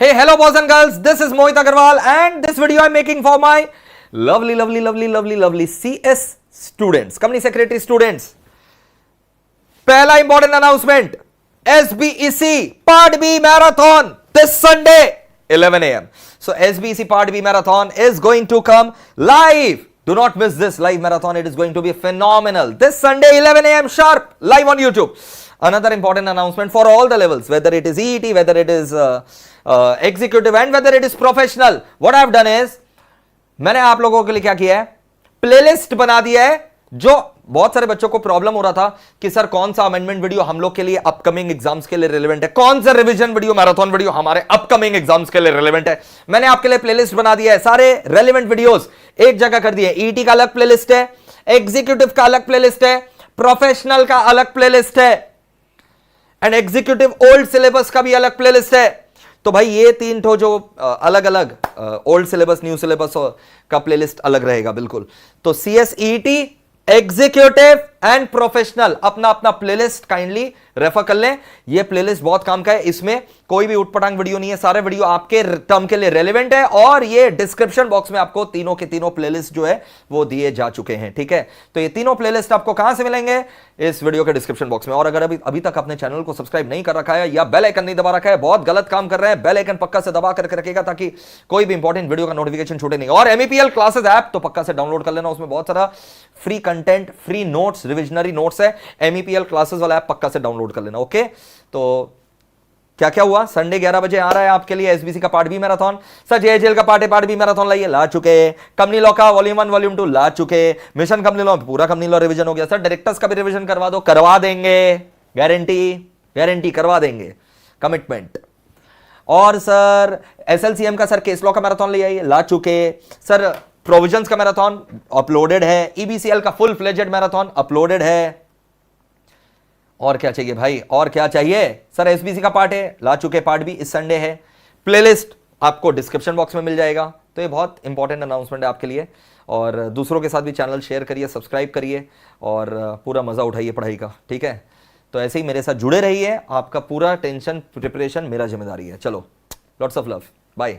Hey, hello boys and girls, this is Mohit Agarwal and this video I'm making for my lovely CS students, company secretary students. पहला important announcement, SBEC Part B Marathon this Sunday 11 a.m. So SBEC Part B Marathon is going to come live. Do not miss this live marathon. It is going to be phenomenal. This Sunday 11 a.m. sharp, live on YouTube. Another important announcement for all the levels, whether it is EET, whether it is executive and whether it is professional. What I have done is, मैंने आप लोगों के लिए क्या किया है, playlist बना दिया है. जो बहुत सारे बच्चों को प्रॉब्लम हो रहा था कि सर कौन सा अमेंडमेंट वीडियो हम लोग के लिए अपकमिंग एग्जाम्स के लिए रिलेवेंट है, कौन सा रिवीजन वीडियो मैराथन वीडियो हमारे अपकमिंग एग्जाम्स के लिए रिलेवेंट है. मैंने आपके लिए प्लेलिस्ट बना दिया है, सारे रेलेवेंट वीडियोस एक जगह कर दिए. ईटी का अलग प्लेलिस्ट है, एग्जीक्यूटिव का अलग प्लेलिस्ट है, प्रोफेशनल का अलग प्लेलिस्ट है एंड एग्जीक्यूटिव ओल्ड सिलेबस का भी अलग प्लेलिस्ट है. तो भाई ये तीन ठो जो अलग अलग ओल्ड सिलेबस न्यू सिलेबस का प्लेलिस्ट अलग रहेगा बिल्कुल. तो सीएसईटी, एग्जीक्यूटिव एंड प्रोफेशनल अपना अपना प्लेलिस्ट काइंडली रेफर कर लें. ये प्लेलिस्ट बहुत काम का है, इसमें कोई भी उटपटांग वीडियो नहीं है, सारे वीडियो आपके टर्म के लिए रेलेवेंट है और ये डिस्क्रिप्शन बॉक्स में आपको तीनों के तीनों प्लेलिस्ट जो है वो दिए जा चुके हैं. ठीक है, तो ये तीनों प्लेलिस्ट आपको कहां से मिलेंगे, इस वीडियो के डिस्क्रिप्शन बॉक्स में. और अगर अभी तक अपने चैनल को सब्सक्राइब नहीं कर रखा है या बेल आइकन नहीं दबा रखा है, बहुत गलत काम कर रहे हैं. बेल आइकन पक्का से दबा करके रखेगा ताकि कोई भी इंपॉर्टेंट वीडियो का नोटिफिकेशन छूटे नहीं. और MEPL क्लासेस ऐप तो पक्का से डाउनलोड कर लेना, उसमें बहुत सारा free content, free notes, revisionary notes है. MEPL क्लासेस वाला ऐप पक्का से डाउनलोड कर लेना. ओके, तो क्या क्या हुआ, संडे 11 बजे आ रहा है आपके लिए एसबीसी का पार्ट बी मैराथन. सर जेएचएल का पार्ट बी मैराथन लाइए, ला चुके. कंपनी लॉ का वॉल्यूम 1 वॉल्यूम 2 ला चुके. मिशन कंपनी लॉ पूरा कंपनी लॉ रिवीजन हो गया. सर डायरेक्टर्स का भी रिवीजन करवा दो, करवा देंगे, गारंटी करवा देंगे, कमिटमेंट. और सर एसएलसीएम का सर केस लॉ का मैराथन ले आइए, ला चुके. सर प्रोविजंस का मैराथन अपलोडेड है. ईबीसीएल का फुल फ्लेजेड मैराथन अपलोडेड है. और क्या चाहिए भाई, और क्या चाहिए. सर एसबीसी का पार्ट है, ला चुके. पार्ट भी इस संडे है. प्लेलिस्ट आपको डिस्क्रिप्शन बॉक्स में मिल जाएगा. तो ये बहुत इंपॉर्टेंट अनाउंसमेंट है आपके लिए. और दूसरों के साथ भी चैनल शेयर करिए, सब्सक्राइब करिए और पूरा मजा उठाइए पढ़ाई का. ठीक है, तो ऐसे ही मेरे साथ जुड़े रहिए. आपका पूरा टेंशन प्रिपरेशन मेरा जिम्मेदारी है. चलो, लॉट्स ऑफ लव, बाय.